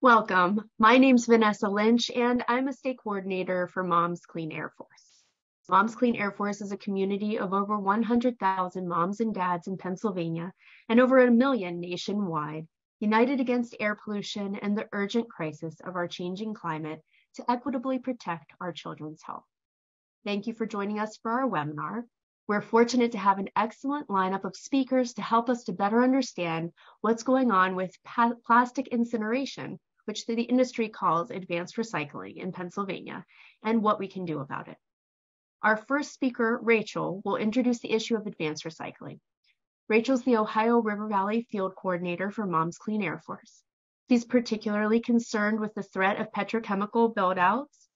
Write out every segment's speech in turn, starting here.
Welcome. My name's Vanessa Lynch, and I'm a state coordinator for Moms Clean Air Force. Moms Clean Air Force is a community of over 100,000 moms and dads in Pennsylvania and over 1 million nationwide, united against air pollution and the urgent crisis of our changing climate to equitably protect our children's health. Thank you for joining us for our webinar. We're fortunate to have an excellent lineup of speakers to help us to better understand what's going on with plastic incineration, which the industry calls advanced recycling in Pennsylvania, and what we can do about it. Our first speaker, Rachel, will introduce the issue of advanced recycling. Rachel's the Ohio River Valley Field Coordinator for Moms Clean Air Force. She's particularly concerned with the threat of petrochemical build-outs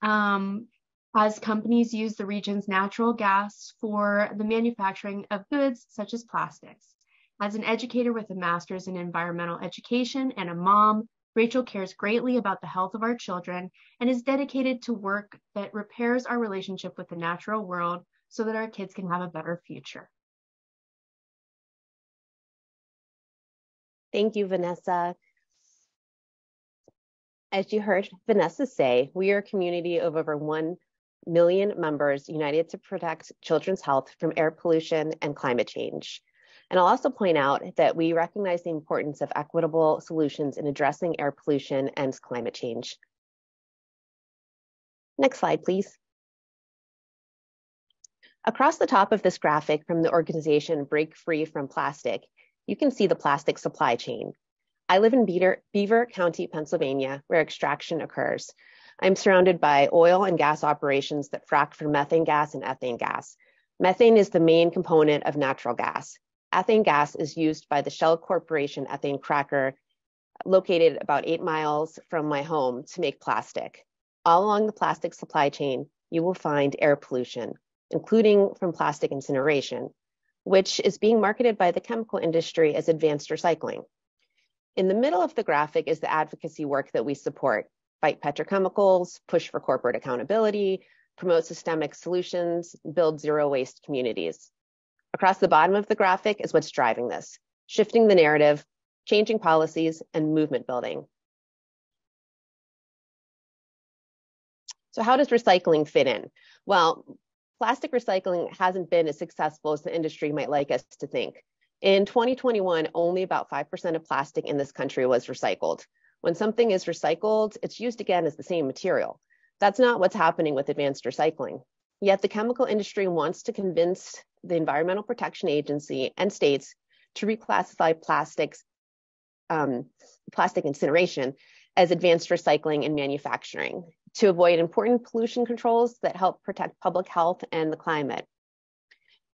as companies use the region's natural gas for the manufacturing of goods such as plastics. As an educator with a master's in environmental education and a mom, Rachel cares greatly about the health of our children and is dedicated to work that repairs our relationship with the natural world so that our kids can have a better future. Thank you, Vanessa. As you heard Vanessa say, we are a community of over 1 million members united to protect children's health from air pollution and climate change. And I'll also point out that we recognize the importance of equitable solutions in addressing air pollution and climate change. Next slide, please. Across the top of this graphic from the organization Break Free from Plastic, you can see the plastic supply chain. I live in Beaver County, Pennsylvania, where extraction occurs. I'm surrounded by oil and gas operations that frack for methane gas and ethane gas. Methane is the main component of natural gas. Ethane gas is used by the Shell Corporation ethane cracker located about 8 miles from my home to make plastic. All along the plastic supply chain, you will find air pollution, including from plastic incineration, which is being marketed by the chemical industry as advanced recycling. In the middle of the graphic is the advocacy work that we support: fight petrochemicals, push for corporate accountability, promote systemic solutions, build zero waste communities. Across the bottom of the graphic is what's driving this: shifting the narrative, changing policies, and movement building. So how does recycling fit in? Well, plastic recycling hasn't been as successful as the industry might like us to think. In 2021, only about 5% of plastic in this country was recycled. When something is recycled, it's used again as the same material. That's not what's happening with advanced recycling. Yet the chemical industry wants to convince the Environmental Protection Agency and states to reclassify plastic incineration as advanced recycling and manufacturing to avoid important pollution controls that help protect public health and the climate.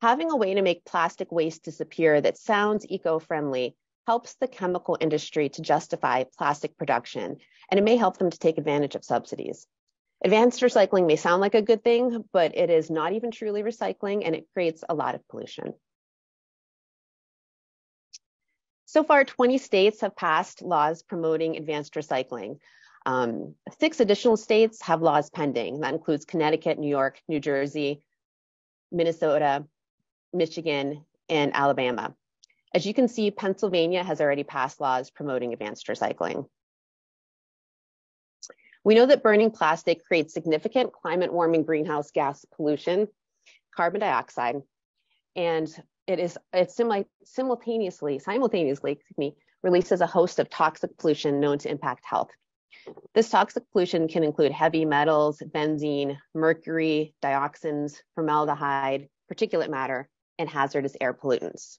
Having a way to make plastic waste disappear that sounds eco-friendly helps the chemical industry to justify plastic production, and it may help them to take advantage of subsidies. Advanced recycling may sound like a good thing, but it is not even truly recycling, and it creates a lot of pollution. So far, 20 states have passed laws promoting advanced recycling. 6 additional states have laws pending. That includes Connecticut, New York, New Jersey, Minnesota, Michigan, and Alabama. As you can see, Pennsylvania has already passed laws promoting advanced recycling. We know that burning plastic creates significant climate warming greenhouse gas pollution, carbon dioxide, and it simultaneously releases a host of toxic pollution known to impact health. This toxic pollution can include heavy metals, benzene, mercury, dioxins, formaldehyde, particulate matter, and hazardous air pollutants.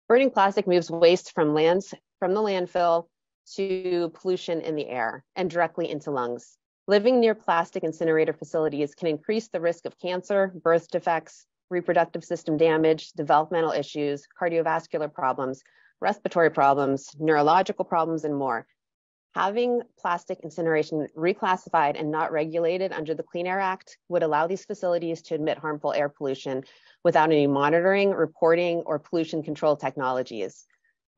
Burning plastic moves waste from the landfill to pollution in the air and directly into lungs. Living near plastic incinerator facilities can increase the risk of cancer, birth defects, reproductive system damage, developmental issues, cardiovascular problems, respiratory problems, neurological problems, and more. Having plastic incineration reclassified and not regulated under the Clean Air Act would allow these facilities to emit harmful air pollution without any monitoring, reporting, or pollution control technologies.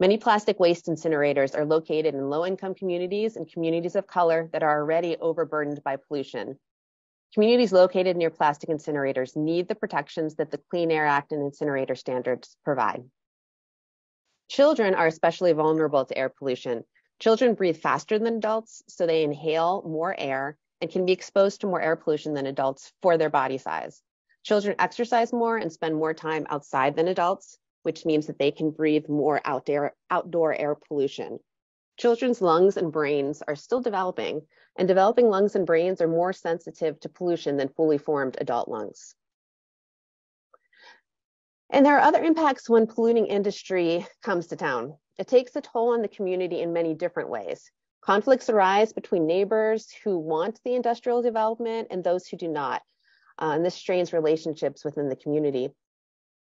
Many plastic waste incinerators are located in low-income communities and communities of color that are already overburdened by pollution. Communities located near plastic incinerators need the protections that the Clean Air Act and incinerator standards provide. Children are especially vulnerable to air pollution. Children breathe faster than adults, so they inhale more air and can be exposed to more air pollution than adults for their body size. Children exercise more and spend more time outside than adults, which means that they can breathe more outdoor air pollution. Children's lungs and brains are still developing, and developing lungs and brains are more sensitive to pollution than fully formed adult lungs. And there are other impacts when polluting industry comes to town. It takes a toll on the community in many different ways. Conflicts arise between neighbors who want the industrial development and those who do not. And this strains relationships within the community.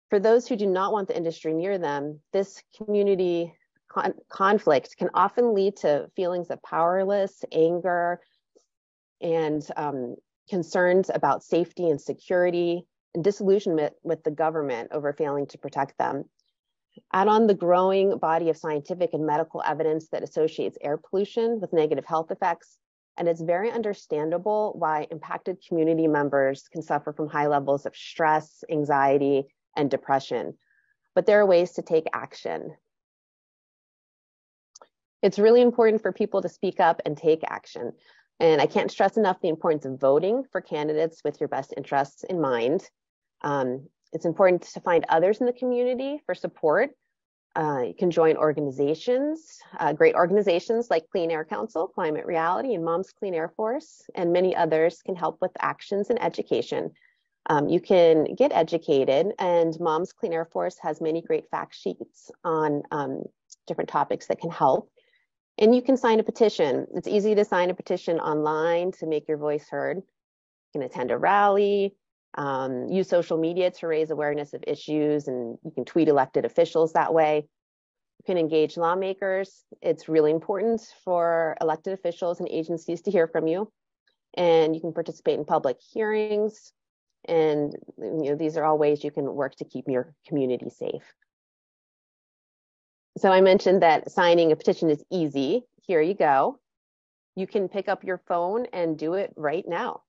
For those who do not want the industry near them, this community conflict can often lead to feelings of powerless, anger, and concerns about safety and security, and disillusionment with the government over failing to protect them. Add on the growing body of scientific and medical evidence that associates air pollution with negative health effects, and it's very understandable why impacted community members can suffer from high levels of stress, anxiety, and depression. But there are ways to take action. It's really important for people to speak up and take action. And I can't stress enough the importance of voting for candidates with your best interests in mind. It's important to find others in the community for support. You can join organizations, great organizations like Clean Air Council, Climate Reality, and Mom's Clean Air Force, and many others can help with actions and education. You can get educated, and Mom's Clean Air Force has many great fact sheets on different topics that can help. And you can sign a petition. It's easy to sign a petition online to make your voice heard. You can attend a rally, use social media to raise awareness of issues, and you can tweet elected officials that way. You can engage lawmakers. It's really important for elected officials and agencies to hear from you. And you can participate in public hearings. And these are all ways you can work to keep your community safe. So I mentioned that signing a petition is easy. Here you go. You can pick up your phone and do it right now.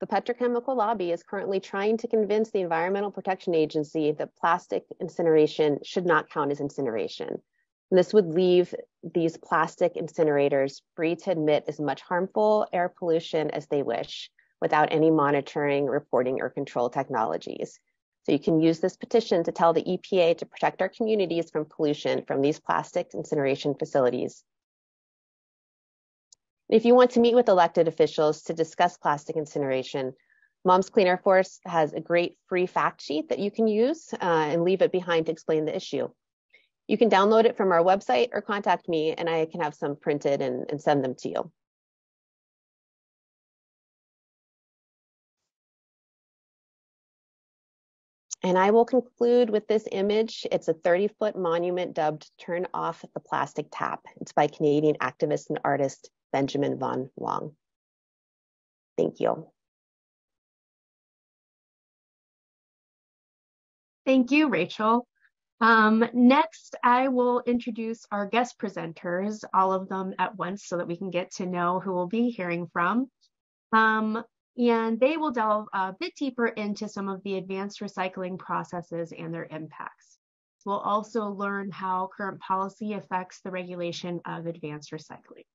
The petrochemical lobby is currently trying to convince the Environmental Protection Agency that plastic incineration should not count as incineration. And this would leave these plastic incinerators free to emit as much harmful air pollution as they wish without any monitoring, reporting, or control technologies. So you can use this petition to tell the EPA to protect our communities from pollution from these plastic incineration facilities. If you want to meet with elected officials to discuss plastic incineration, Mom's Clean Air Force has a great free fact sheet that you can use and leave it behind to explain the issue. You can download it from our website or contact me, and I can have some printed and send them to you. And I will conclude with this image. It's a 30-foot monument dubbed Turn Off the Plastic Tap. It's by Canadian activist and artist Benjamin Von Wong. Thank you. Thank you, Rachel. Next, I will introduce our guest presenters, all of them at once so that we can get to know who we'll be hearing from. And they will delve a bit deeper into some of the advanced recycling processes and their impacts. We'll also learn how current policy affects the regulation of advanced recycling.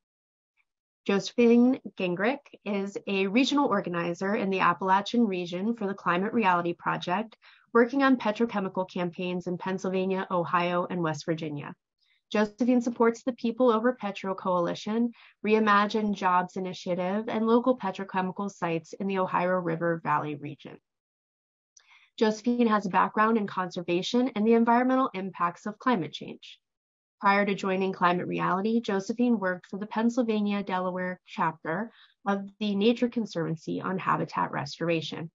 Josephine Gingerich is a regional organizer in the Appalachian region for the Climate Reality Project, working on petrochemical campaigns in Pennsylvania, Ohio, and West Virginia. Josephine supports the People Over Petro Coalition, Reimagine Jobs Initiative, and local petrochemical sites in the Ohio River Valley region. Josephine has a background in conservation and the environmental impacts of climate change. Prior to joining Climate Reality, Josephine worked for the Pennsylvania-Delaware chapter of the Nature Conservancy on habitat restoration.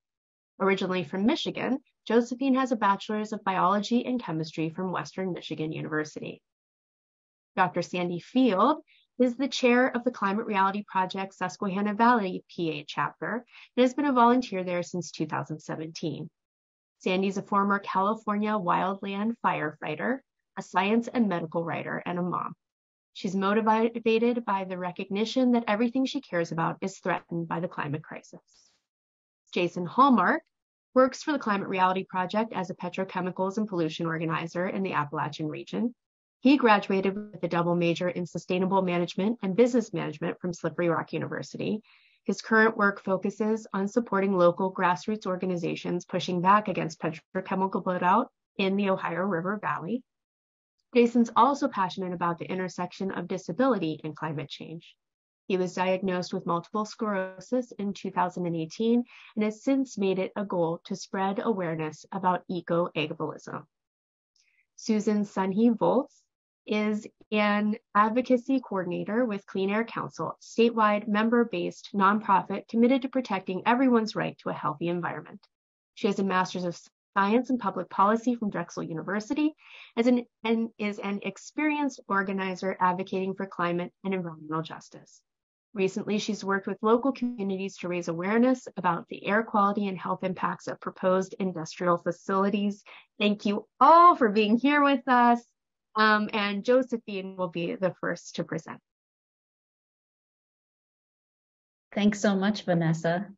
Originally from Michigan, Josephine has a bachelor's of biology and chemistry from Western Michigan University. Dr. Sandy Field is the chair of the Climate Reality Project Susquehanna Valley PA chapter and has been a volunteer there since 2017. Sandy is a former California wildland firefighter, a science and medical writer, and a mom. She's motivated by the recognition that everything she cares about is threatened by the climate crisis. Jason Hallmark works for the Climate Reality Project as a petrochemicals and pollution organizer in the Appalachian region. He graduated with a double major in sustainable management and business management from Slippery Rock University. His current work focuses on supporting local grassroots organizations pushing back against petrochemical build-out in the Ohio River Valley. Jason's also passionate about the intersection of disability and climate change. He was diagnosed with multiple sclerosis in 2018 and has since made it a goal to spread awareness about eco-ableism. Susan Sunhe-Volz is an advocacy coordinator with Clean Air Council, statewide member-based nonprofit committed to protecting everyone's right to a healthy environment. She has a master's of science and public policy from Drexel University and is an experienced organizer advocating for climate and environmental justice. Recently, she's worked with local communities to raise awareness about the air quality and health impacts of proposed industrial facilities. Thank you all for being here with us. And Josephine will be the first to present. Thanks so much, Vanessa.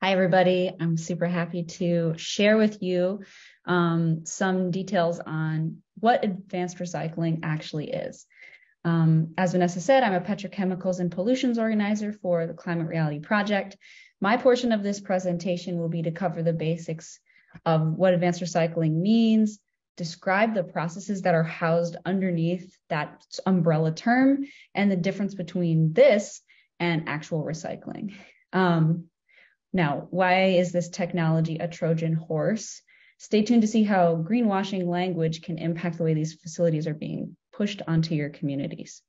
Hi, everybody. I'm super happy to share with you some details on what advanced recycling actually is. As Vanessa said, I'm a petrochemicals and pollutions organizer for the Climate Reality Project. My portion of this presentation will be to cover the basics of what advanced recycling means, describe the processes that are housed underneath that umbrella term, and the difference between this and actual recycling. Now, why is this technology a Trojan horse? Stay tuned to see how greenwashing language can impact the way these facilities are being pushed onto your communities.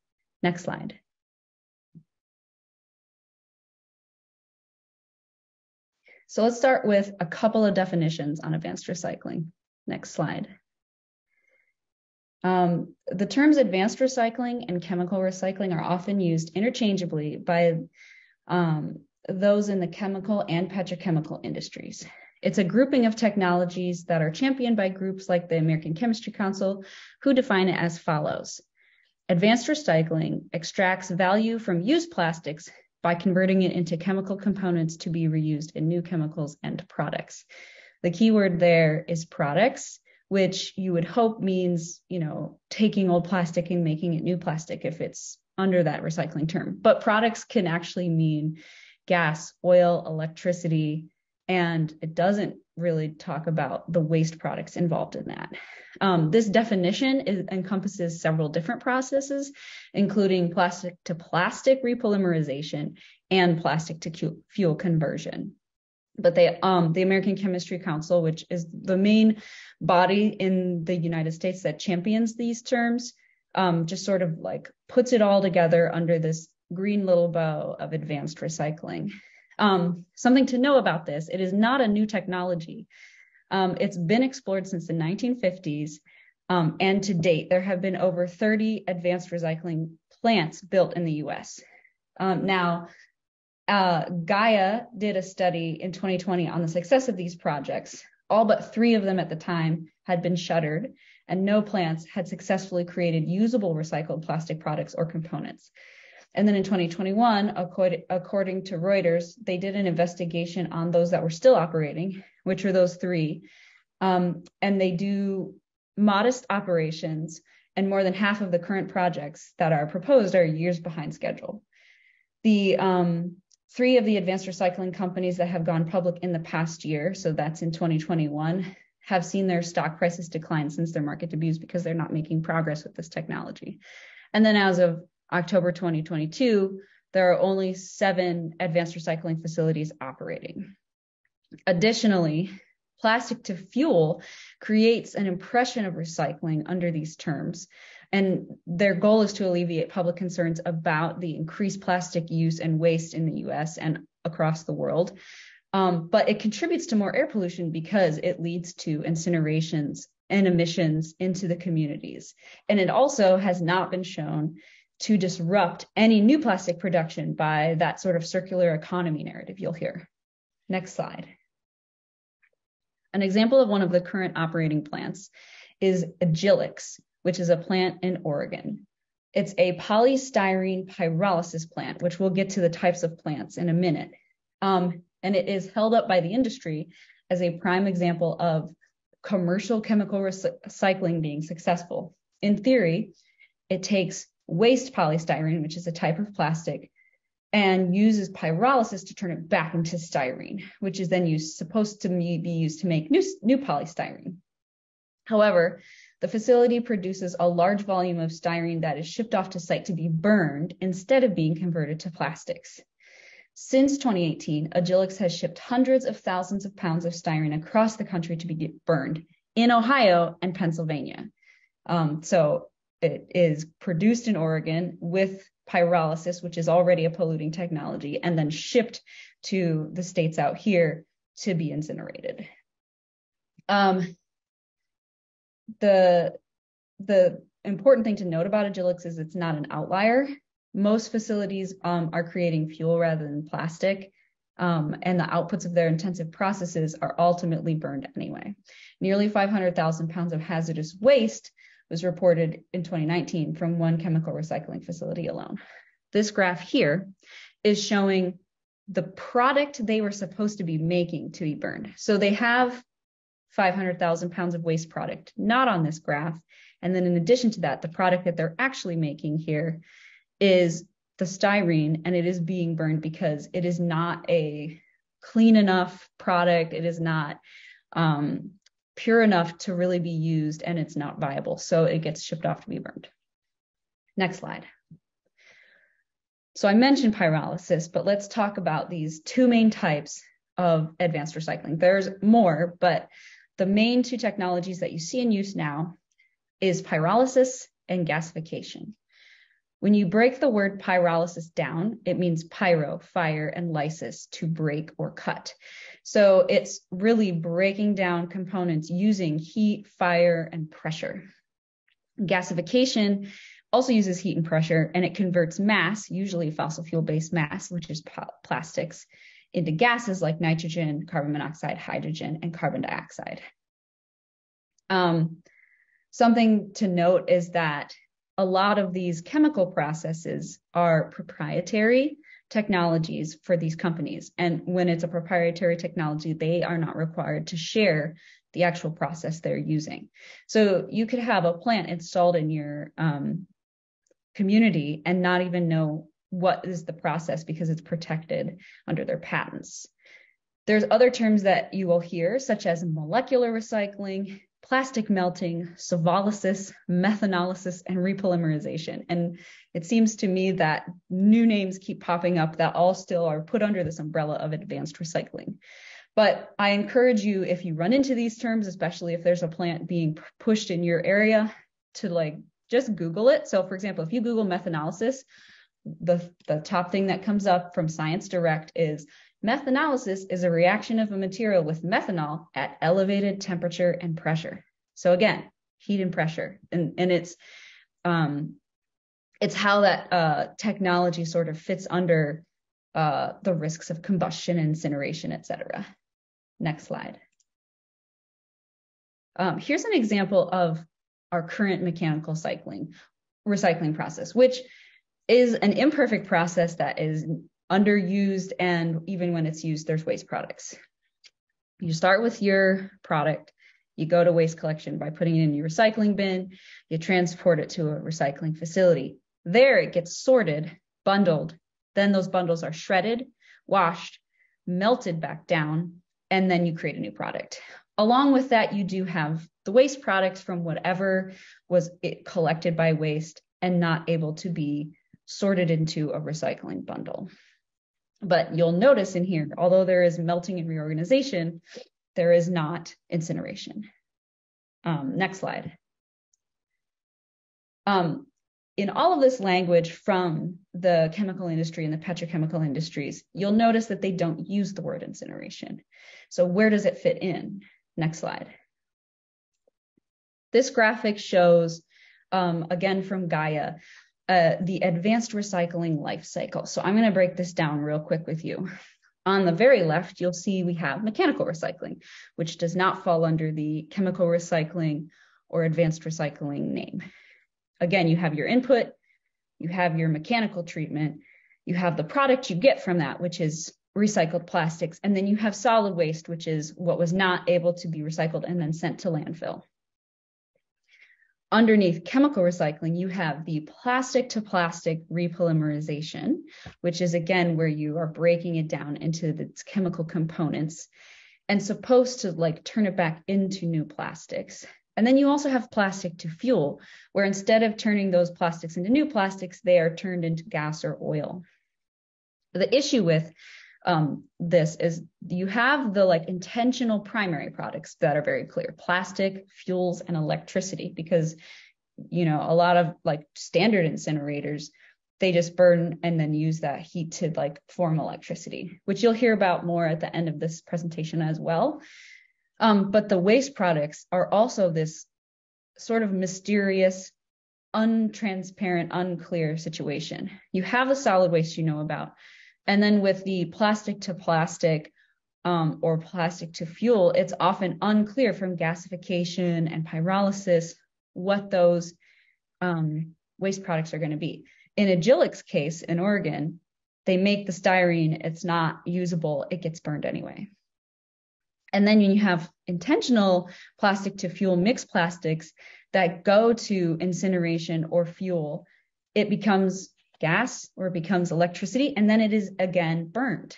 Next slide. So let's start with a couple of definitions on advanced recycling. Next slide. The terms advanced recycling and chemical recycling are often used interchangeably by those in the chemical and petrochemical industries. It's a grouping of technologies that are championed by groups like the American Chemistry Council, who define it as follows. Advanced recycling extracts value from used plastics by converting it into chemical components to be reused in new chemicals and products. The key word there is products, which you would hope means, taking old plastic and making it new plastic if it's under that recycling term. But products can actually mean gas, oil, electricity, and it doesn't really talk about the waste products involved in that. This definition encompasses several different processes, including plastic to plastic repolymerization and plastic to fuel conversion. But the American Chemistry Council, which is the main body in the United States that champions these terms, just sort of like puts it all together under this green little bow of advanced recycling. Something to know about this, it is not a new technology. It's been explored since the 1950s, and to date, there have been over 30 advanced recycling plants built in the US. Now, Gaia did a study in 2020 on the success of these projects. All but 3 of them at the time had been shuttered, and no plants had successfully created usable recycled plastic products or components. And then in 2021, according to Reuters, they did an investigation on those that were still operating, which are those 3. And they do modest operations, and more than half of the current projects that are proposed are years behind schedule. The 3 of the advanced recycling companies that have gone public in the past year, so that's in 2021, have seen their stock prices decline since their market debuts because they're not making progress with this technology. And then as of October 2022, there are only 7 advanced recycling facilities operating. Additionally, plastic to fuel creates an impression of recycling under these terms, and their goal is to alleviate public concerns about the increased plastic use and waste in the US and across the world. But it contributes to more air pollution because it leads to incinerations and emissions into the communities. And it also has not been shown to disrupt any new plastic production by that sort of circular economy narrative you'll hear. Next slide. An example of one of the current operating plants is Gingerich, which is a plant in Oregon. It's a polystyrene pyrolysis plant, which we'll get to the types of plants in a minute. And it is held up by the industry as a prime example of commercial chemical recycling being successful. In theory, it takes waste polystyrene, which is a type of plastic, and uses pyrolysis to turn it back into styrene, which is then supposed to be used to make new polystyrene. However, the facility produces a large volume of styrene that is shipped off to site to be burned instead of being converted to plastics. Since 2018, Gingerich has shipped hundreds of thousands of pounds of styrene across the country to be burned in Ohio and Pennsylvania. So it is produced in Oregon with pyrolysis, which is already a polluting technology, and then shipped to the states out here to be incinerated. The important thing to note about Gingerich is it's not an outlier. Most facilities are creating fuel rather than plastic, and the outputs of their intensive processes are ultimately burned anyway. Nearly 500,000 pounds of hazardous waste was reported in 2019 from one chemical recycling facility alone. This graph here is showing the product they were supposed to be making to be burned. So they have 500,000 pounds of waste product, not on this graph. And then in addition to that, the product that they're actually making here is the styrene, and it is being burned because it is not a clean enough product. It is not pure enough to really be used, and it's not viable. So it gets shipped off to be burned. Next slide. So I mentioned pyrolysis, but let's talk about these two main types of advanced recycling. There's more, but the main two technologies that you see in use now is pyrolysis and gasification. When you break the word pyrolysis down, it means pyro, fire, and lysis, to break or cut. So it's really breaking down components using heat, fire, and pressure. Gasification also uses heat and pressure, and it converts mass, usually fossil fuel-based mass, which is plastics, into gases like nitrogen, carbon monoxide, hydrogen, and carbon dioxide. Something to note is that a lot of these chemical processes are proprietary technologies for these companies. And when it's a proprietary technology, they are not required to share the actual process they're using. So you could have a plant installed in your community and not even know what is the process because it's protected under their patents. There's other terms that you will hear, such as molecular recycling, plastic melting, sovolysis, methanolysis, and repolymerization. And it seems to me that new names keep popping up that all still are put under this umbrella of advanced recycling. But I encourage you, if you run into these terms, especially if there's a plant being pushed in your area, to just Google it. So for example, if you Google methanolysis, the top thing that comes up from Science Direct is methanolysis is a reaction of a material with methanol at elevated temperature and pressure. So again, heat and pressure, and it's how that technology sort of fits under the risks of combustion, incineration, etc. Next slide. Here's an example of our current mechanical recycling process, which is an imperfect process that is underused, and even when it's used, there's waste products. You start with your product, you go to waste collection by putting it in your recycling bin, you transport it to a recycling facility. There it gets sorted, bundled, then those bundles are shredded, washed, melted back down, and then you create a new product. Along with that, you do have the waste products from whatever was collected by waste and not able to be sorted into a recycling bundle. But you'll notice in here, although there is melting and reorganization, there is not incineration. Next slide. In all of this language from the chemical industry and the petrochemical industries, you'll notice that they don't use the word incineration. So where does it fit in? Next slide. This graphic shows, again from Gaia, the advanced recycling life cycle. So I'm going to break this down real quick with you. On the very left, you'll see we have mechanical recycling, which does not fall under the chemical recycling or advanced recycling name. Again, you have your input, you have your mechanical treatment, you have the product you get from that, which is recycled plastics. And then you have solid waste, which is what was not able to be recycled and then sent to landfill. Underneath chemical recycling, you have the plastic to plastic repolymerization, which is again where you are breaking it down into its chemical components and supposed to like turn it back into new plastics. And then you also have plastic to fuel, where instead of turning those plastics into new plastics, they are turned into gas or oil. The issue with this is you have the like intentional primary products that are very clear: plastic, fuels, and electricity, because, you know, a lot of like standard incinerators, they just burn and then use that heat to like form electricity, which you'll hear about more at the end of this presentation as well. But the waste products are also this sort of mysterious, untransparent, unclear situation. You have the solid waste you know about. And then with the plastic to plastic or plastic to fuel, it's often unclear from gasification and pyrolysis what those waste products are going to be. In a Gingerich case in Oregon, they make the styrene, it's not usable, it gets burned anyway. And then you have intentional plastic to fuel mixed plastics that go to incineration or fuel. It becomes gas or it becomes electricity, and then it is again burned.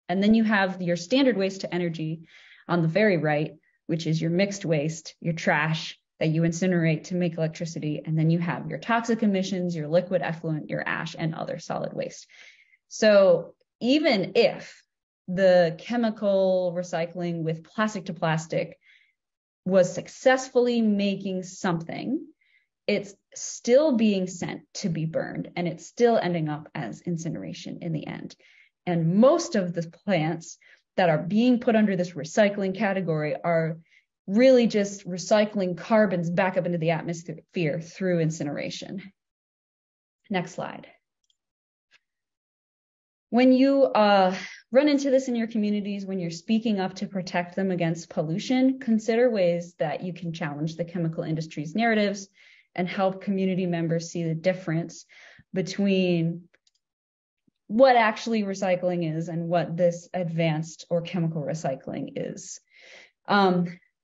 And then you have your standard waste to energy on the very right, which is your mixed waste, your trash that you incinerate to make electricity. And then you have your toxic emissions, your liquid effluent, your ash, and other solid waste. So even if the chemical recycling with plastic to plastic was successfully making something, it's still being sent to be burned, and it's still ending up as incineration in the end. And most of the plants that are being put under this recycling category are really just recycling carbons back up into the atmosphere through incineration. Next slide. When you run into this in your communities, when you're speaking up to protect them against pollution, consider ways that you can challenge the chemical industry's narratives and help community members see the difference between what actually recycling is and what this advanced or chemical recycling is.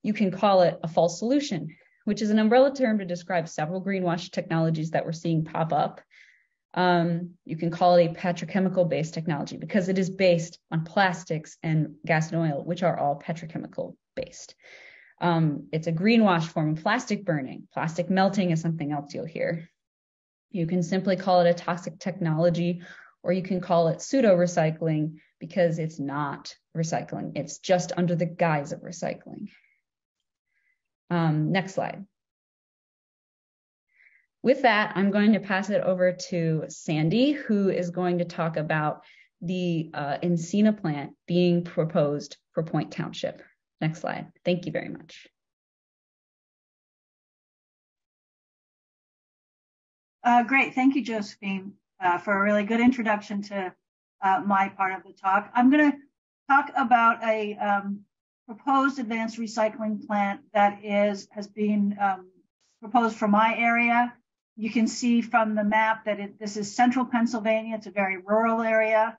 You can call it a false solution, which is an umbrella term to describe several greenwash technologies that we're seeing pop up. You can call it a petrochemical-based technology because it is based on plastics and gas and oil, which are all petrochemical-based. It's a greenwash form of plastic burning. Plastic melting is something else you'll hear. You can simply call it a toxic technology, or you can call it pseudo-recycling because it's not recycling. It's just under the guise of recycling. Next slide. With that, I'm going to pass it over to Sandy, who is going to talk about the Encina plant being proposed for Point Township. Next slide. Thank you very much. Great. Thank you, Josephine, for a really good introduction to my part of the talk. I'm going to talk about a proposed advanced recycling plant that has been proposed for my area. You can see from the map that this is central Pennsylvania. It's a very rural area,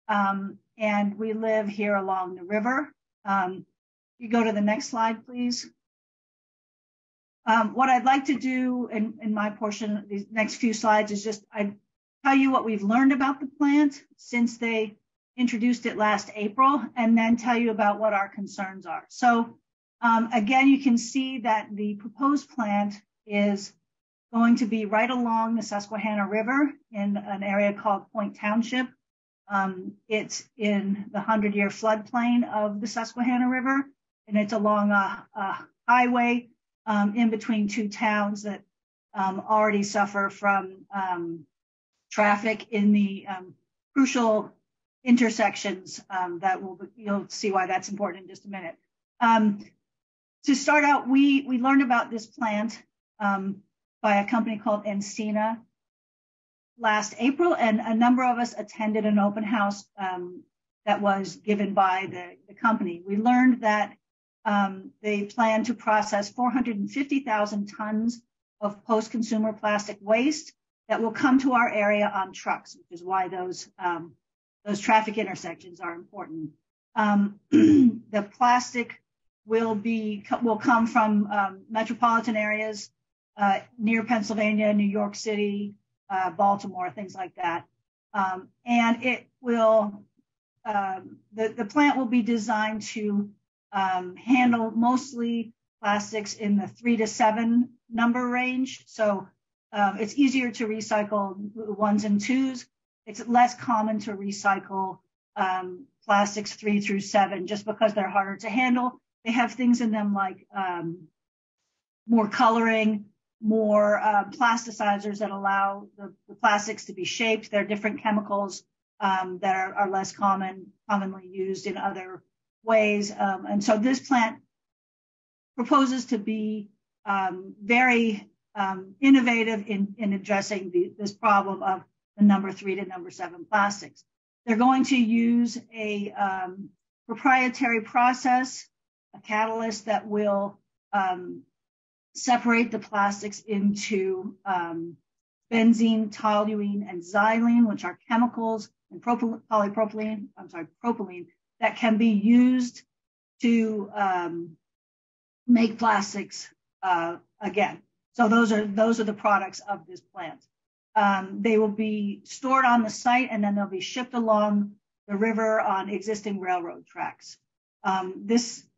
and we live here along the river. You go to the next slide, please. What I'd like to do in my portion, these next few slides, is just I tell you what we've learned about the plant since they introduced it last April, and then tell you about what our concerns are. So again, you can see that the proposed plant is going to be right along the Susquehanna River in an area called Point Township. It's in the 100-year floodplain of the Susquehanna River, and it's along a highway in between two towns that already suffer from traffic in the crucial intersections that you'll see why that's important in just a minute. To start out, we learned about this plant by a company called Encina last April, and a number of us attended an open house that was given by the company. We learned that they plan to process 450,000 tons of post-consumer plastic waste that will come to our area on trucks, which is why those those traffic intersections are important. The plastic will come from metropolitan areas near Pennsylvania, New York City, Baltimore, things like that. And it will, the plant will be designed to handle mostly plastics in the 3 to 7 number range. So it's easier to recycle 1s and 2s. It's less common to recycle plastics 3 through 7 just because they're harder to handle. They have things in them like more coloring, more plasticizers that allow the plastics to be shaped. There are different chemicals that are less commonly used in other ways. And so this plant proposes to be very innovative in addressing this problem of the number 3 to number 7 plastics. They're going to use a proprietary process, a catalyst that will separate the plastics into benzene, toluene, and xylene, which are chemicals, and propylene that can be used to make plastics again. So those are the products of this plant. They will be stored on the site, and then they'll be shipped along the river on existing railroad tracks.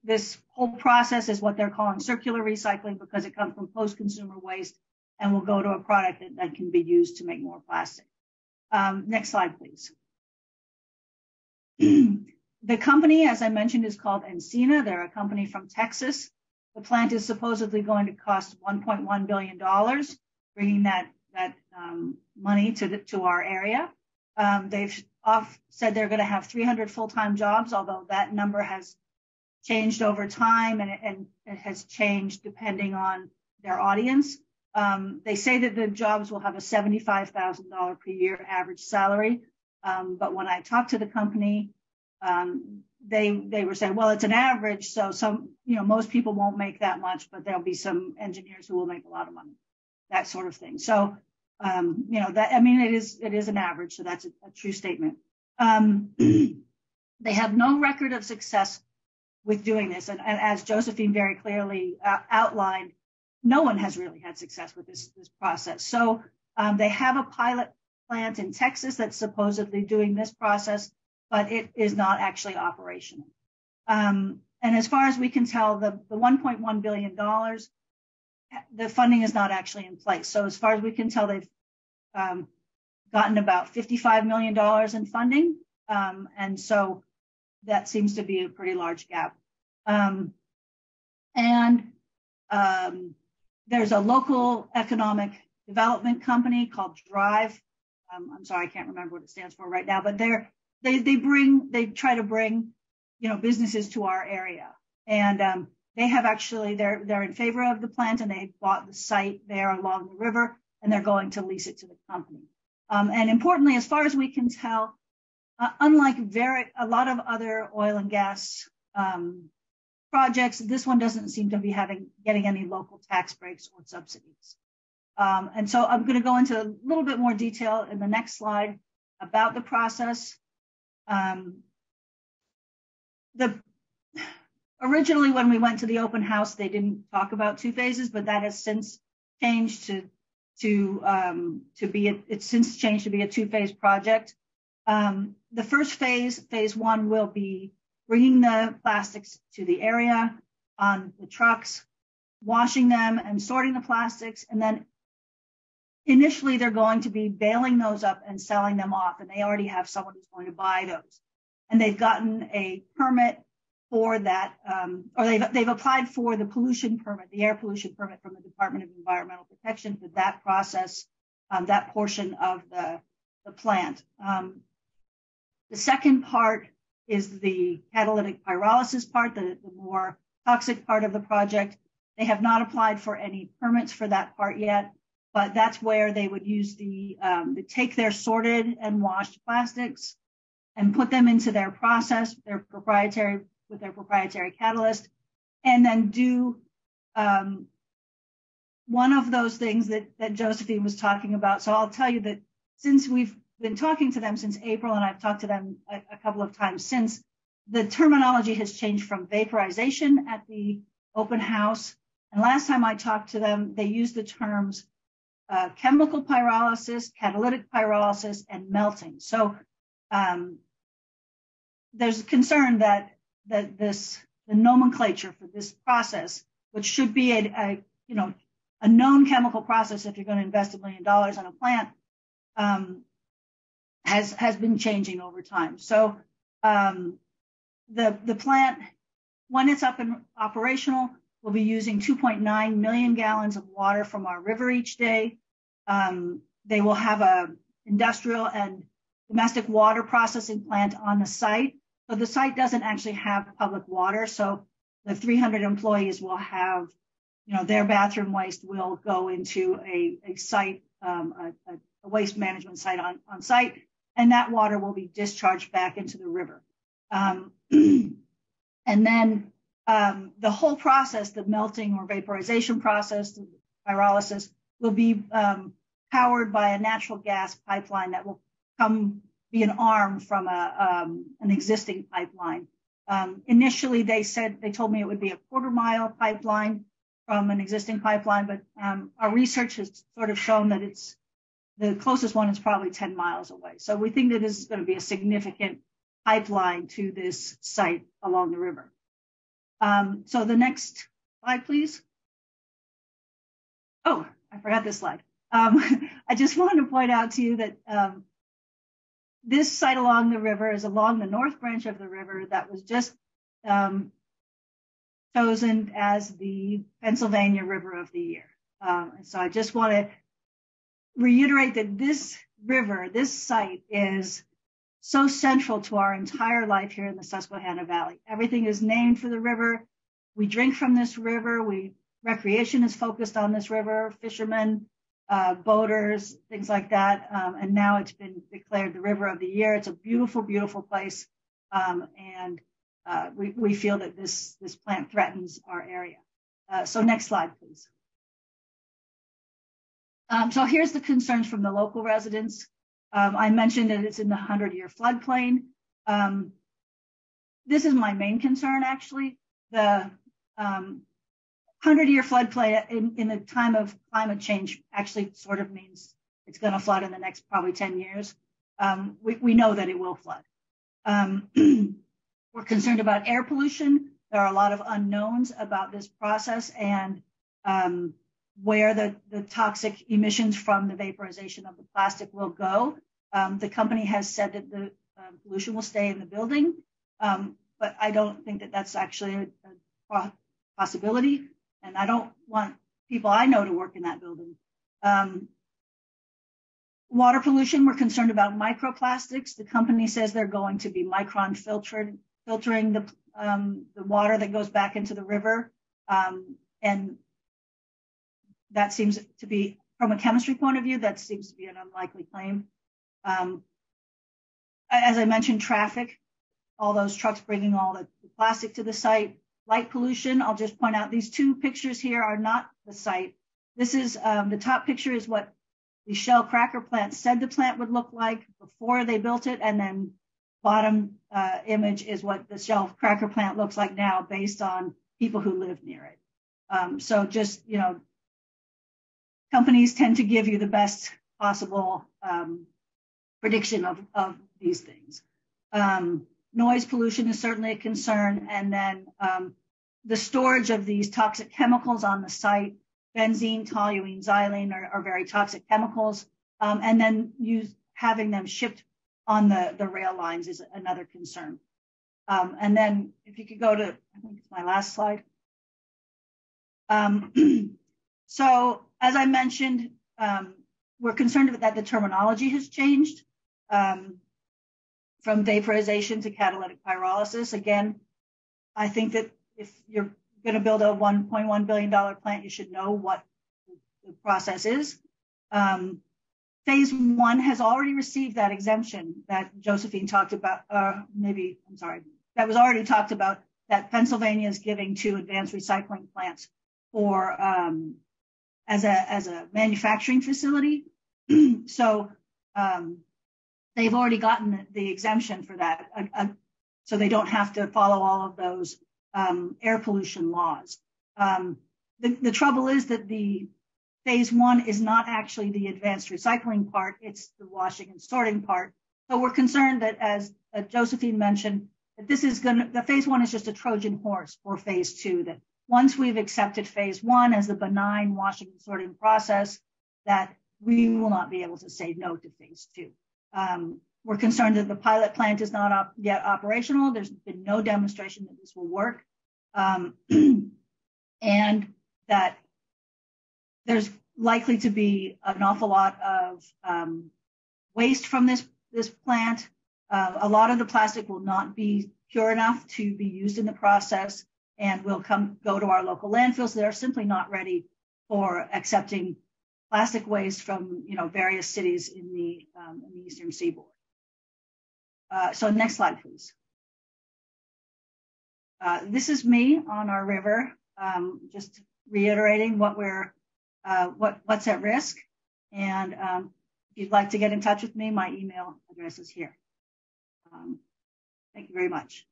This whole process is what they're calling circular recycling because it comes from post-consumer waste and will go to a product that can be used to make more plastic. Next slide, please. The company, as I mentioned, is called Encina. They're a company from Texas. The plant is supposedly going to cost $1.1 billion, bringing that money to our area. They've said they're going to have 300 full-time jobs, although that number has changed over time and it has changed depending on their audience. They say that the jobs will have a $75,000 per year average salary. But when I talked to the company, they were saying, well, it's an average, so most people won't make that much, but there'll be some engineers who will make a lot of money, that sort of thing. So, it is an average, so that's a true statement. They have no record of success with doing this, and as Josephine very clearly outlined, no one has really had success with this process. So they have a pilot plant in Texas that's supposedly doing this process, but it is not actually operational. And as far as we can tell, the $1.1 billion, the funding is not actually in place. So as far as we can tell, they've gotten about $55 million in funding. And so that seems to be a pretty large gap. There's a local economic development company called Drive. I'm sorry, I can't remember what it stands for right now, but they try to bring, businesses to our area. And they have actually, they're in favor of the plant, and they bought the site there along the river, and they're going to lease it to the company. And importantly, as far as we can tell, unlike a lot of other oil and gas projects, this one doesn't seem to be getting any local tax breaks or subsidies. And so I'm going to go into a little bit more detail in the next slide about the process. Originally, when we went to the open house, they didn't talk about 2 phases, but that has since changed to be a 2-phase project. The first phase 1, will be bringing the plastics to the area on the trucks, washing them and sorting the plastics, and then initially they're going to be baling those up and selling them off, and they already have someone who's going to buy those. And they've gotten a permit for that, or they've applied for the pollution permit, the air pollution permit from the Department of Environmental Protection for that process, that portion of the plant. The second part is the catalytic pyrolysis part, the more toxic part of the project. They have not applied for any permits for that part yet, but that's where they would use they take their sorted and washed plastics and put them into their process, with their proprietary catalyst, and then do one of those things that Josephine was talking about. So I'll tell you that since we've been talking to them since April, and I've talked to them a couple of times since. The terminology has changed from vaporization at the open house. And last time I talked to them, they used the terms chemical pyrolysis, catalytic pyrolysis, and melting. So there's a concern that the nomenclature for this process, which should be a known chemical process if you're going to invest $1 million in a plant, has been changing over time. So the plant, when it's up and operational, will be using 2.9 million gallons of water from our river each day. They will have a industrial and domestic water processing plant on the site. So the site doesn't actually have public water. So the 300 employees will have, their bathroom waste will go into a site, a waste management site on site, and that water will be discharged back into the river. And then the whole process, the melting or vaporization process, the pyrolysis, will be powered by a natural gas pipeline that will be an arm from an existing pipeline. Initially, they told me it would be a 1/4-mile pipeline from an existing pipeline, but our research has sort of shown that the closest one is probably 10 miles away. So we think that this is going to be a significant pipeline to this site along the river. So the next slide, please. Oh, I forgot this slide. I just wanted to point out to you that this site along the river is along the north branch of the river that was just chosen as the Pennsylvania River of the Year. So I just want to reiterate that this river, this site, is so central to our entire life here in the Susquehanna Valley. Everything is named for the river. We drink from this river. Recreation is focused on this river, fishermen, boaters, things like that. And now it's been declared the River of the Year. It's a beautiful, beautiful place. And we feel that this plant threatens our area. So next slide, please. So here's the concerns from the local residents. I mentioned that it's in the 100-year floodplain. This is my main concern, actually. The 100-year floodplain in the time of climate change actually sort of means it's going to flood in the next probably 10 years. We know that it will flood. We're concerned about air pollution. There are a lot of unknowns about this process and where the toxic emissions from the vaporization of the plastic will go. The company has said that the pollution will stay in the building, but I don't think that that's actually a possibility, and I don't want people I know to work in that building. Water pollution, we're concerned about microplastics. The company says they're going to be micron filtering the water that goes back into the river, and that seems to be, from a chemistry point of view, that seems to be an unlikely claim. As I mentioned, traffic, all those trucks bringing all the plastic to the site. Light pollution, I'll just point out these two pictures here are not the site. This is, the top picture is what the Shell cracker plant said the plant would look like before they built it, and then bottom image is what the Shell cracker plant looks like now based on people who live near it. So just, companies tend to give you the best possible prediction of these things. Noise pollution is certainly a concern. And then the storage of these toxic chemicals on the site, benzene, toluene, xylene are very toxic chemicals. And then having them shipped on the rail lines is another concern. And then if you could go to, I think it's my last slide. So as I mentioned, we're concerned that the terminology has changed from vaporization to catalytic pyrolysis. Again, I think that if you're going to build a $1.1 billion plant, you should know what the process is. Phase 1 has already received that exemption that Josephine talked about, that was already talked about, that Pennsylvania is giving to advanced recycling plants for as a manufacturing facility. So they've already gotten the exemption for that, so they don't have to follow all of those air pollution laws. The trouble is that the phase one is not actually the advanced recycling part, it's the washing and sorting part. So we're concerned that, as Josephine mentioned, that the phase one is just a Trojan horse for phase two, that once we've accepted phase one as the benign washing and sorting process, that we will not be able to say no to phase two. We're concerned that the pilot plant is not yet operational. There's been no demonstration that this will work. And that there's likely to be an awful lot of waste from this plant. A lot of the plastic will not be pure enough to be used in the process and will go to our local landfills. They're simply not ready for accepting plastic waste from various cities in the Eastern Seaboard. So next slide, please. This is me on our river, just reiterating what's at risk. And if you'd like to get in touch with me, my email address is here. Thank you very much.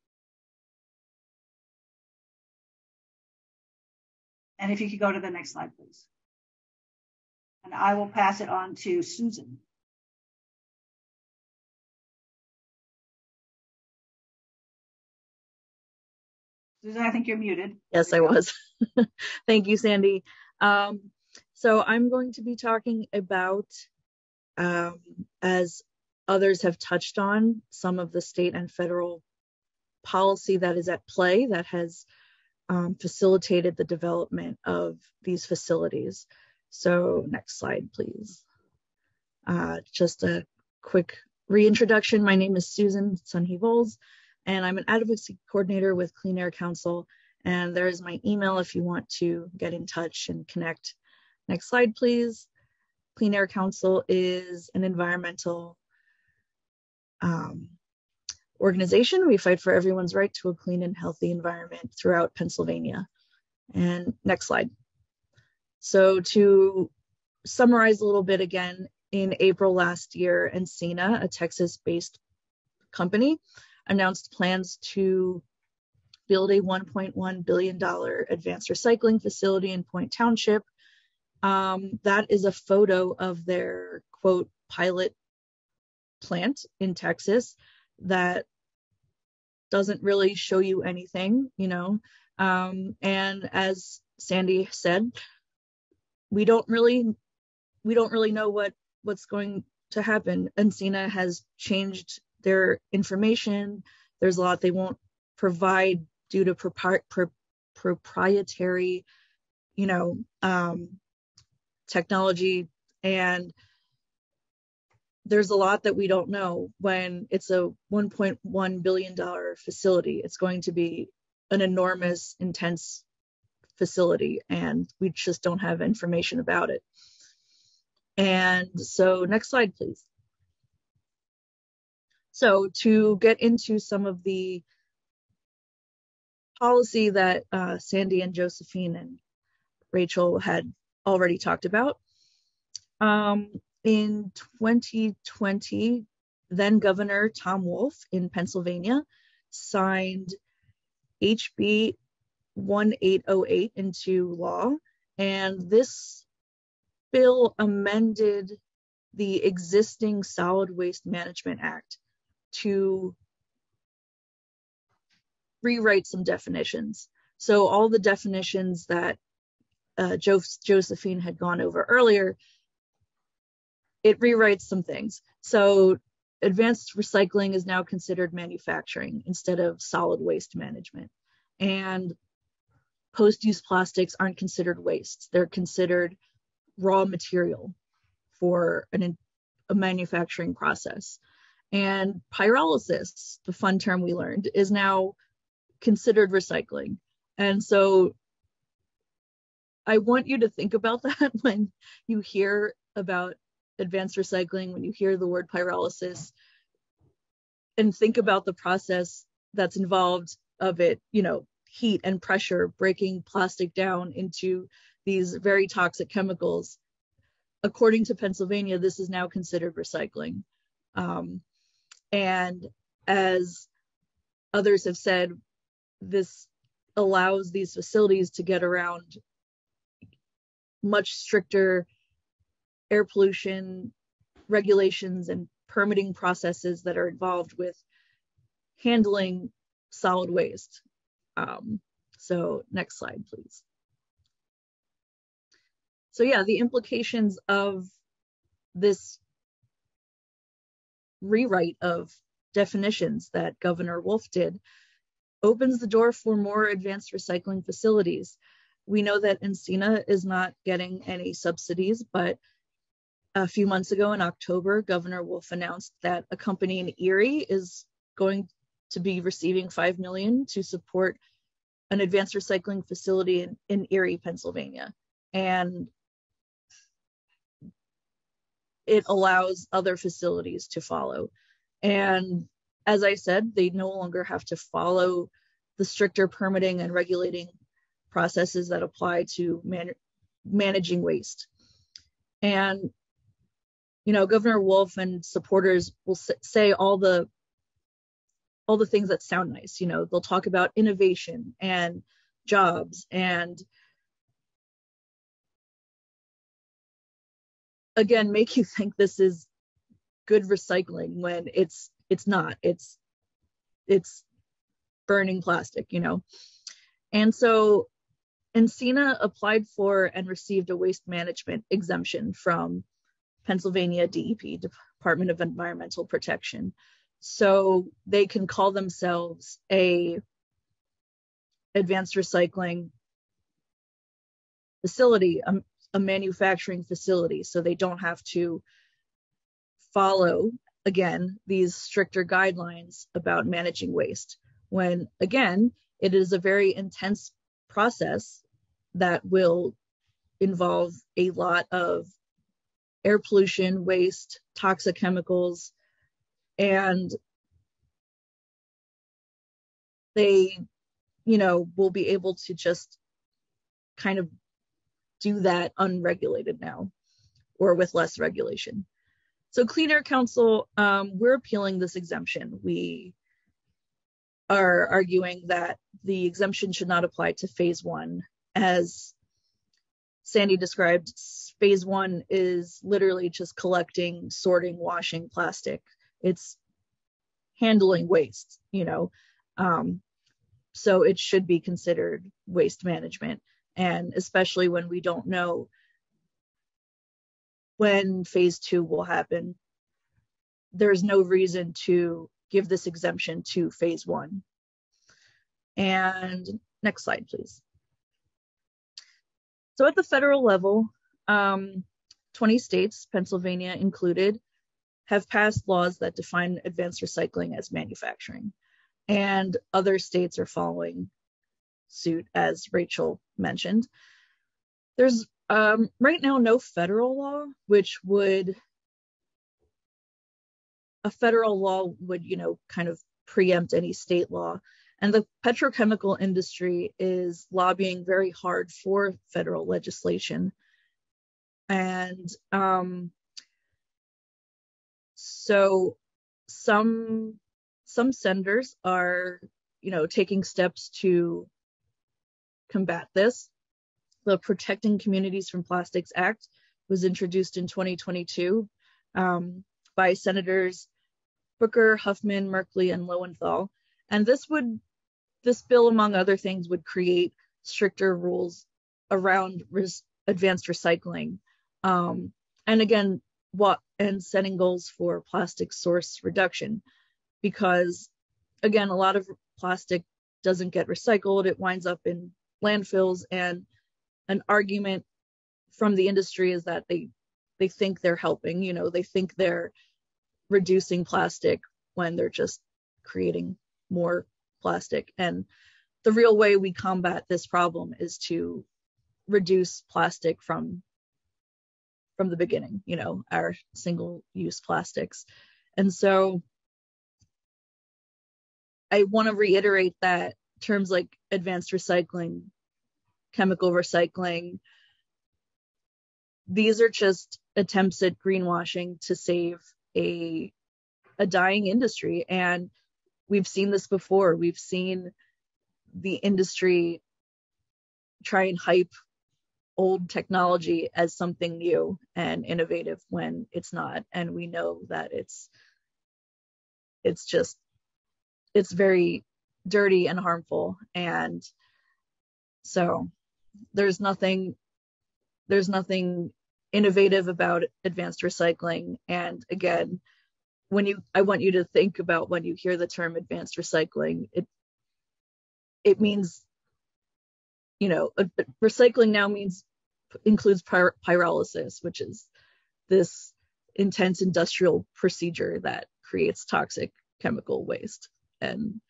And if you could go to the next slide, please. And I will pass it on to Susan. Susan, I think you're muted. Yes, I was. Thank you, Sandy. So I'm going to be talking about, as others have touched on, some of the state and federal policy that is at play that has facilitated the development of these facilities. So next slide, please. Just a quick reintroduction. My name is Susan Sunhe-Voles, and I'm an advocacy coordinator with Clean Air Council. And there is my email if you want to get in touch and connect. Next slide, please. Clean Air Council is an environmental organization. We fight for everyone's right to a clean and healthy environment throughout Pennsylvania. And next slide. So to summarize a little bit again, in April last year, Encina, a Texas-based company, announced plans to build a $1.1 billion advanced recycling facility in Point Township. That is a photo of their, quote, pilot plant in Texas that doesn't really show you anything, and as Sandy said, we don't really know what's going to happen. Encina has changed their information. There's a lot they won't provide due to proprietary, technology, and there's a lot that we don't know. When it's a $1.1 billion facility, it's going to be an enormous, intense facility, and we just don't have information about it. And so next slide, please. So to get into some of the policy that Sandy and Josephine and Rachel had already talked about. In 2020, then Governor Tom Wolf in Pennsylvania signed HB 1808 into law, and this bill amended the existing Solid Waste Management Act to rewrite some definitions. So all the definitions that Josephine had gone over earlier, it rewrites some things. So advanced recycling is now considered manufacturing instead of solid waste management. And post-use plastics aren't considered waste. They're considered raw material for a manufacturing process. And pyrolysis, the fun term we learned, is now considered recycling. And so I want you to think about that when you hear about advanced recycling, when you hear the word pyrolysis, and think about the process that's involved of it, heat and pressure, breaking plastic down into these very toxic chemicals. According to Pennsylvania, this is now considered recycling. And as others have said, this allows these facilities to get around much stricter air pollution regulations and permitting processes that are involved with handling solid waste. So next slide, please. So yeah, the implications of this rewrite of definitions that Governor Wolf did opens the door for more advanced recycling facilities. We know that Encina is not getting any subsidies, but a few months ago in October, Governor Wolf announced that a company in Erie is going to be receiving $5 million to support an advanced recycling facility in Erie, Pennsylvania. And it allows other facilities to follow. And as I said, they no longer have to follow the stricter permitting and regulating processes that apply to managing waste. And, you know, Governor Wolf and supporters will say all the things that sound nice. You know, they'll talk about innovation and jobs and, again, make you think this is good recycling when it's not. It's burning plastic, you know. And so Encina applied for and received a waste management exemption from Pennsylvania DEP, Department of Environmental Protection. So they can call themselves a advanced recycling facility, a manufacturing facility. So they don't have to follow, again, these stricter guidelines about managing waste, when, again, it is a very intense process that will involve a lot of air pollution, waste, toxic chemicals, and they, you know, will be able to just kind of do that unregulated now, or with less regulation. So Clean Air Council, we're appealing this exemption. We are arguing that the exemption should not apply to phase one. As Sandy described, phase one is literally just collecting, sorting, washing plastic. It's handling waste, you know. So it should be considered waste management. And especially when we don't know when phase two will happen, there's no reason to give this exemption to phase one. And next slide, please. So at the federal level, 20 states, Pennsylvania included, have passed laws that define advanced recycling as manufacturing. And other states are following suit, as Rachel mentioned. There's right now no federal law, a federal law would, you know, kind of preempt any state law. And the petrochemical industry is lobbying very hard for federal legislation. And so some senators are, you know, taking steps to combat this. The Protecting Communities from Plastics Act was introduced in 2022 by Senators Booker, Huffman, Merkley, and Lowenthal. And this bill, among other things, would create stricter rules around advanced recycling. And again, and setting goals for plastic source reduction, because again, a lot of plastic doesn't get recycled. It winds up in landfills, and an argument from the industry is that they think they're helping, you know, they think they're reducing plastic when they're just creating more plastic. And the real way we combat this problem is to reduce plastic from the beginning, you know, our single-use plastics. And so I want to reiterate that terms like advanced recycling, chemical recycling, these are just attempts at greenwashing to save a a dying industry. And we've seen this before. We've seen the industry try and hype old technology as something new and innovative when it's not. And we know that it's very dirty and harmful. And so there's nothing innovative about advanced recycling. And again, I want you to think about when you hear the term advanced recycling, it means, recycling now includes pyrolysis, which is this intense industrial procedure that creates toxic chemical waste. And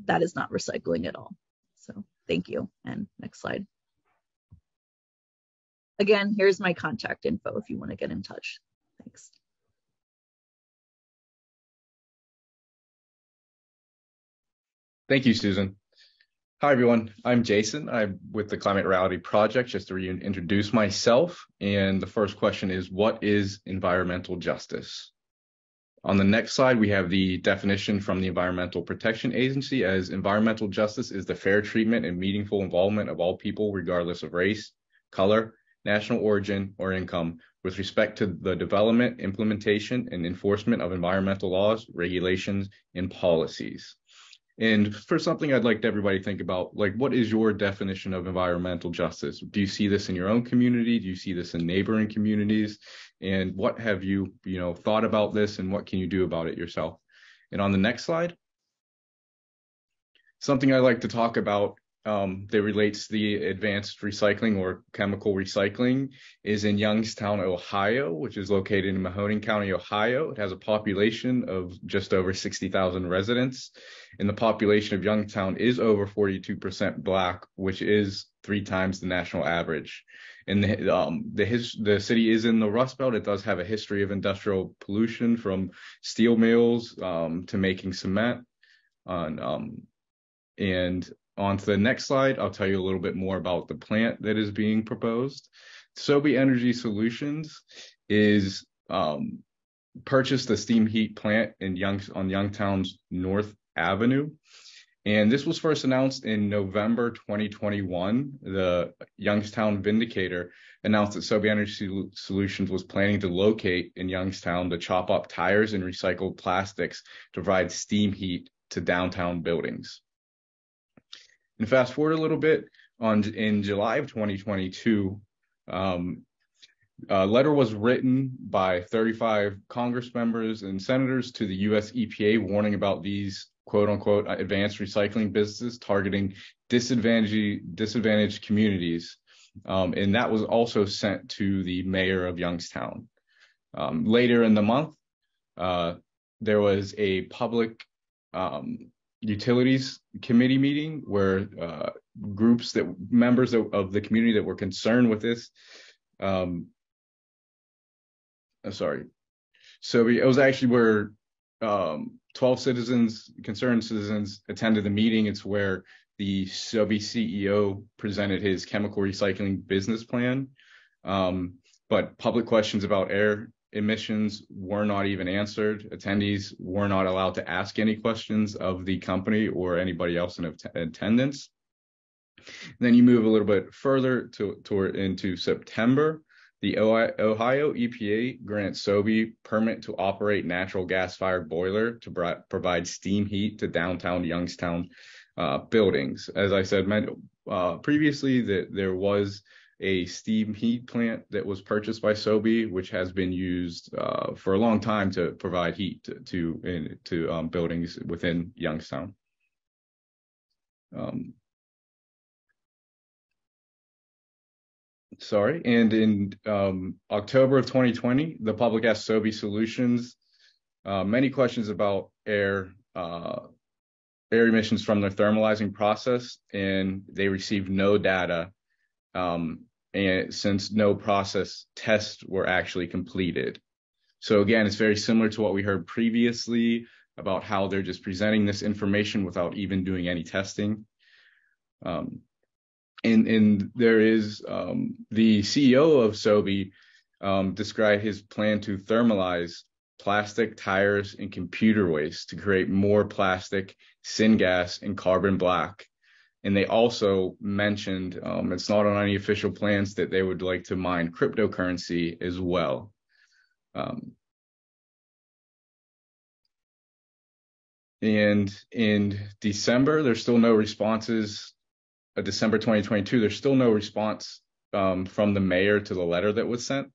that is not recycling at all. So thank you. And next slide. Again, here's my contact info if you want to get in touch. Thanks. Thank you, Susan. Hi, everyone. I'm Jason. I'm with the Climate Reality Project. Just to reintroduce myself. And the first question is, what is environmental justice? On the next slide, we have the definition from the Environmental Protection Agency as environmental justice is the fair treatment and meaningful involvement of all people, regardless of race, color, national origin, or income, with respect to the development, implementation, and enforcement of environmental laws, regulations, and policies. And for something I'd like everybody to think about, like, what is your definition of environmental justice? Do you see this in your own community? Do you see this in neighboring communities? And what have you, thought about this, and what can you do about it yourself? And on the next slide, something I like to talk about that relates to the advanced recycling or chemical recycling is in Youngstown, Ohio, which is located in Mahoning County, Ohio. It has a population of just over 60,000 residents. And the population of Youngstown is over 42% Black, which is 3 times the national average. And the city is in the Rust Belt. It does have a history of industrial pollution, from steel mills to making cement. And on to the next slide, I'll tell you a little bit more about the plant that is being proposed. Sobe Energy Solutions is purchased a steam heat plant on Youngstown's North Avenue. And this was first announced in November 2021. The Youngstown Vindicator announced that Sobe Energy Solutions was planning to locate in Youngstown to chop up tires and recycled plastics to provide steam heat to downtown buildings. And fast forward a little bit, in July of 2022, a letter was written by 35 Congress members and senators to the U.S. EPA warning about these quote-unquote advanced recycling businesses targeting disadvantaged communities. And that was also sent to the mayor of Youngstown. Later in the month, there was a public utilities committee meeting where members of the community that were concerned with this, so it was actually where 12 concerned citizens attended the meeting. It's where the Sobe CEO presented his chemical recycling business plan, but public questions about air emissions were not even answered. Attendees were not allowed to ask any questions of the company or anybody else in attendance. And then you move a little bit further into September. The Ohio EPA grants Sobe permit to operate natural gas-fired boiler to provide steam heat to downtown Youngstown buildings. As I said previously, that there was a steam heat plant that was purchased by Sobe, which has been used for a long time to provide heat to buildings within Youngstown. And in October of 2020, the public asked Sobe Solutions many questions about air emissions from their thermalizing process, and they received no data, and since no process tests were actually completed. So again, it's very similar to what we heard previously about how they're just presenting this information without even doing any testing. And there is the CEO of Sobe described his plan to thermalize plastic, tires, and computer waste to create more plastic, syngas, and carbon black. And they also mentioned, it's not on any official plans, that they would like to mine cryptocurrency as well. And in December, there's still no responses. December 2022, there's still no response from the mayor to the letter that was sent.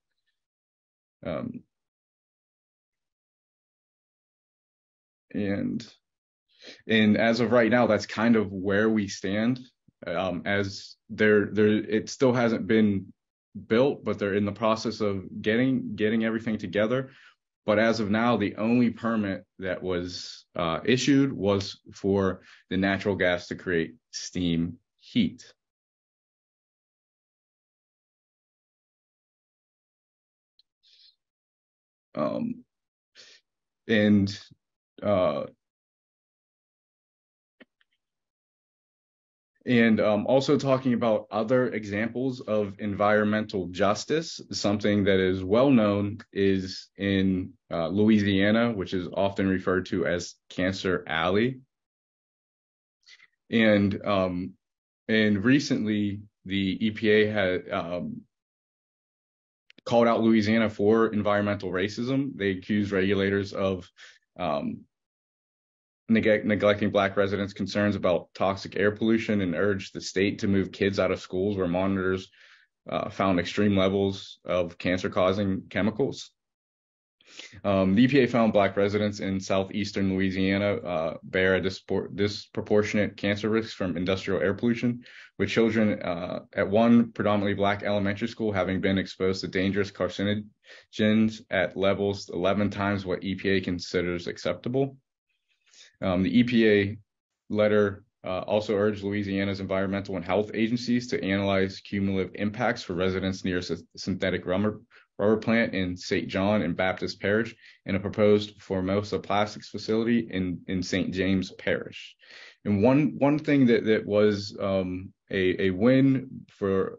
And as of right now, that's kind of where we stand. As it still hasn't been built, but they're in the process of getting everything together. But as of now, the only permit that was issued was for the natural gas to create steam heat. Also talking about other examples of environmental justice, something that is well known is in Louisiana, which is often referred to as Cancer Alley. And recently, the EPA had called out Louisiana for environmental racism. They accused regulators of neglecting Black residents' concerns about toxic air pollution and urged the state to move kids out of schools where monitors found extreme levels of cancer-causing chemicals. The EPA found Black residents in southeastern Louisiana bear a disproportionate cancer risks from industrial air pollution, with children at one predominantly Black elementary school having been exposed to dangerous carcinogens at levels 11 times what EPA considers acceptable. The EPA letter also urged Louisiana's environmental and health agencies to analyze cumulative impacts for residents near a synthetic rubber plant in St. John and Baptist Parish and a proposed Formosa Plastics facility in St. James Parish. And one thing that was a win for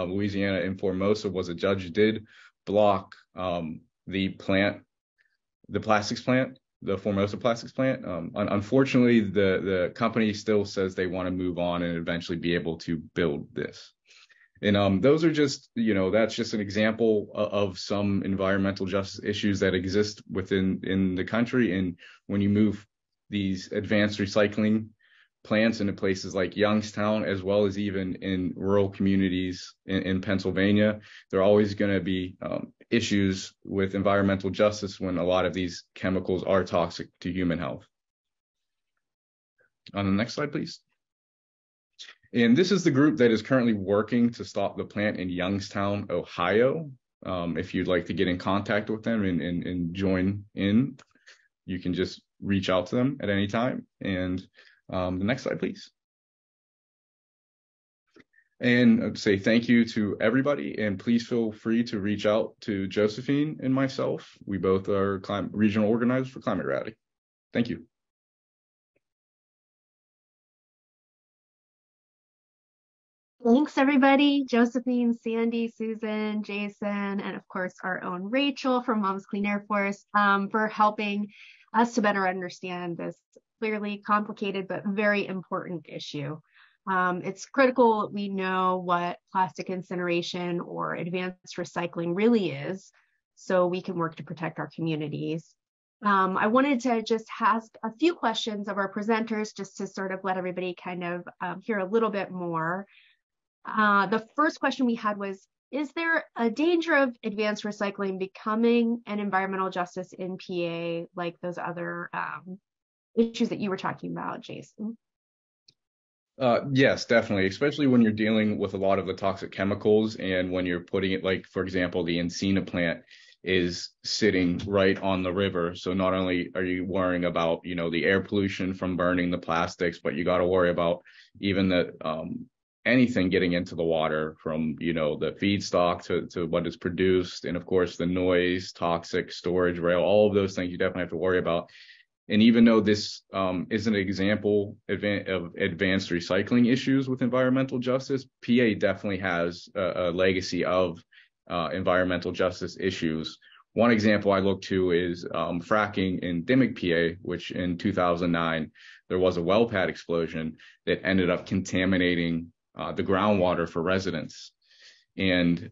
Louisiana and Formosa was a judge did block the plastics plant, the Formosa Plastics plant. Unfortunately, the company still says they want to move on and eventually be able to build this. And those are just, that's just an example of some environmental justice issues that exist in the country. And when you move these advanced recycling plants into places like Youngstown, as well as even in rural communities in Pennsylvania, there are always going to be issues with environmental justice when a lot of these chemicals are toxic to human health. On the next slide, please. And this is the group that is currently working to stop the plant in Youngstown, Ohio. If you'd like to get in contact with them and join in, you can just reach out to them at any time. And the next slide, please. And I'd say thank you to everybody, and please feel free to reach out to Josephine and myself. We both are regional organizers for Climate Rally. Thank you. Thanks, everybody. Josephine, Sandy, Susan, Jason, and of course, our own Rachel from Moms Clean Air Force for helping us to better understand this clearly complicated but very important issue. It's critical that we know what plastic incineration or advanced recycling really is so we can work to protect our communities. I wanted to just ask a few questions of our presenters just to sort of let everybody kind of hear a little bit more. The first question we had was, is there a danger of advanced recycling becoming an environmental justice in PA like those other issues that you were talking about, Jason? Yes, definitely, especially when you're dealing with a lot of the toxic chemicals and when you're putting it, like, for example, the Encina plant is sitting right on the river. So not only are you worrying about, the air pollution from burning the plastics, but you got to worry about even the anything getting into the water from, the feedstock to what is produced. And of course, the noise, toxic storage rail, all of those things you definitely have to worry about. And even though this is an example of advanced recycling issues with environmental justice, PA definitely has a legacy of environmental justice issues One example I look to is fracking in Dimock, PA, which in 2009, there was a well pad explosion that ended up contaminating the groundwater for residents. And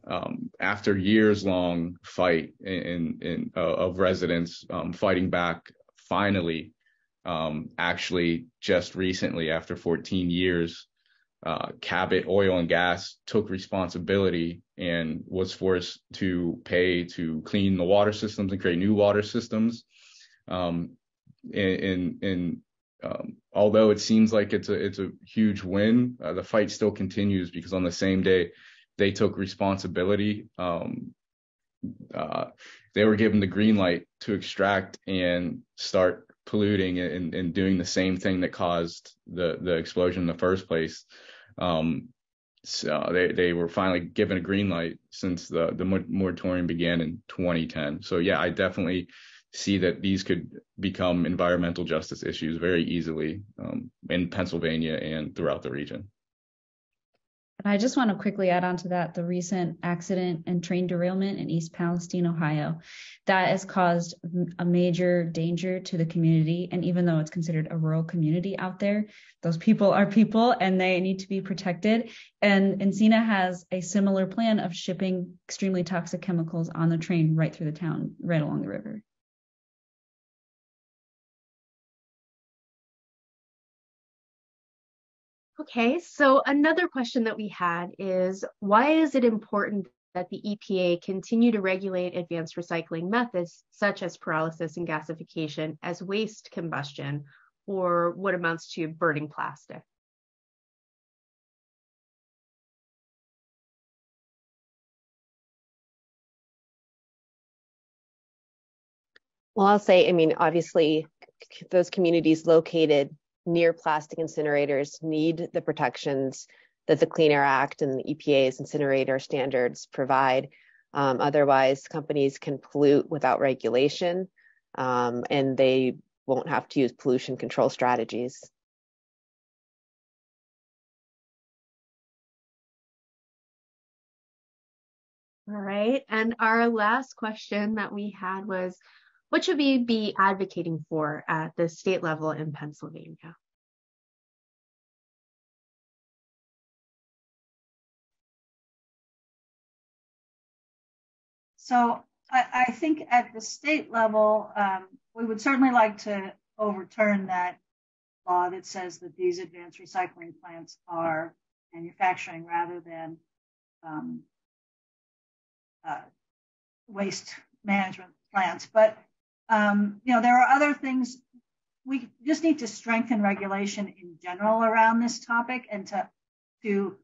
after years-long fight of residents fighting back, finally, actually just recently, after 14 years, Cabot Oil and Gas took responsibility and was forced to pay to clean the water systems and create new water systems. Although it seems like it's a huge win, the fight still continues, because on the same day they took responsibility, they were given the green light to extract and start polluting and doing the same thing that caused the explosion in the first place. So they were finally given a green light since the moratorium began in 2010. So yeah, I definitely see that these could become environmental justice issues very easily in Pennsylvania and throughout the region. And I just want to quickly add on to that, the recent accident and train derailment in East Palestine, Ohio, that has caused a major danger to the community. And even though it's considered a rural community out there, those people are people and they need to be protected. And Encina has a similar plan of shipping extremely toxic chemicals on the train right through the town, right along the river. Okay, so another question that we had is, why is it important that the EPA continue to regulate advanced recycling methods such as pyrolysis and gasification as waste combustion, or what amounts to burning plastic? Well, I'll say, I mean, obviously, those communities located near plastic incinerators need the protections that the Clean Air Act and the EPA's incinerator standards provide. Otherwise, companies can pollute without regulation, and they won't have to use pollution control strategies. All right, and our last question that we had was, what should we be advocating for at the state level in Pennsylvania? So I think at the state level, we would certainly like to overturn that law that says that these advanced recycling plants are manufacturing rather than waste management plants. But there are other things. We just need to strengthen regulation in general around this topic, and to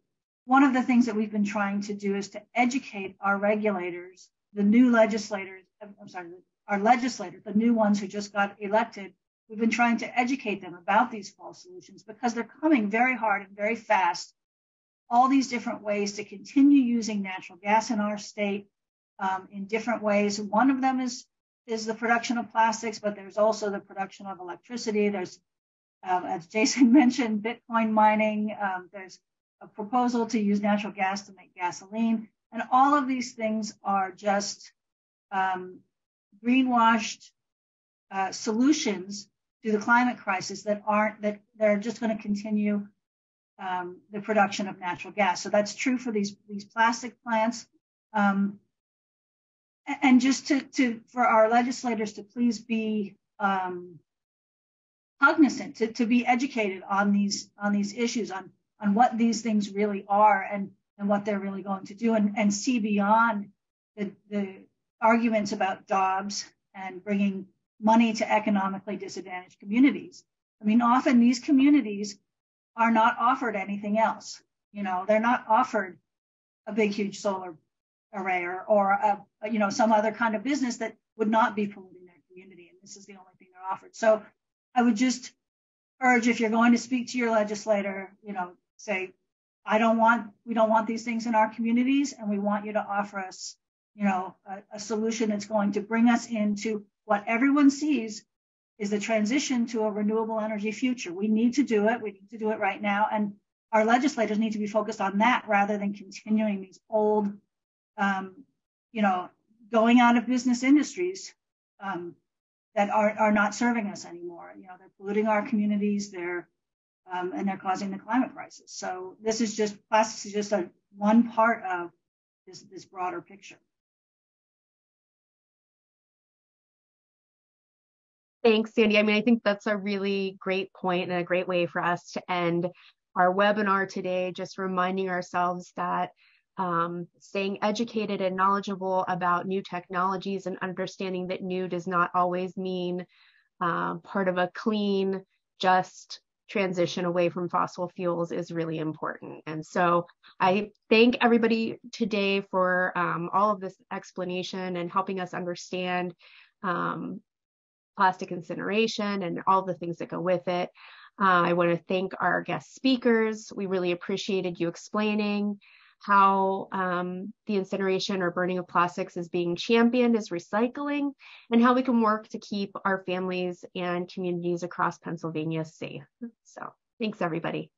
one of the things that we've been trying to do is to educate our regulators, the new legislators, our legislators, the new ones who just got elected. We've been trying to educate them about these fall solutions because they're coming very hard and very fast. All these different ways to continue using natural gas in our state in different ways. One of them is the production of plastics, but there's also the production of electricity. There's, as Jason mentioned, Bitcoin mining. There's a proposal to use natural gas to make gasoline. And all of these things are just greenwashed solutions to the climate crisis that they're just going to continue the production of natural gas. So that's true for these plastic plants. And just for our legislators to please be cognizant, to be educated on these issues, on what these things really are and what they're really going to do, and see beyond the arguments about jobs and bringing money to economically disadvantaged communities. I mean, often these communities are not offered anything else. They're not offered a big, huge solar array or some other kind of business that would not be polluting their community. And this is the only thing they're offered. So I would just urge, if you're going to speak to your legislator, say, we don't want these things in our communities, and we want you to offer us, a solution that's going to bring us into what everyone sees is the transition to a renewable energy future. We need to do it. We need to do it right now. And our legislators need to be focused on that rather than continuing these old, going out of business industries that are not serving us anymore. You know, they're polluting our communities, and they're causing the climate crisis. So plastics is just one part of this broader picture. Thanks, Sandy. I mean, I think that's a really great point and a great way for us to end our webinar today, just reminding ourselves that staying educated and knowledgeable about new technologies and understanding that new does not always mean part of a clean, just transition away from fossil fuels is really important. And so I thank everybody today for all of this explanation and helping us understand plastic incineration and all the things that go with it. I want to thank our guest speakers. We really appreciated you explaining how the incineration or burning of plastics is being championed as recycling, and how we can work to keep our families and communities across Pennsylvania safe. So thanks, everybody.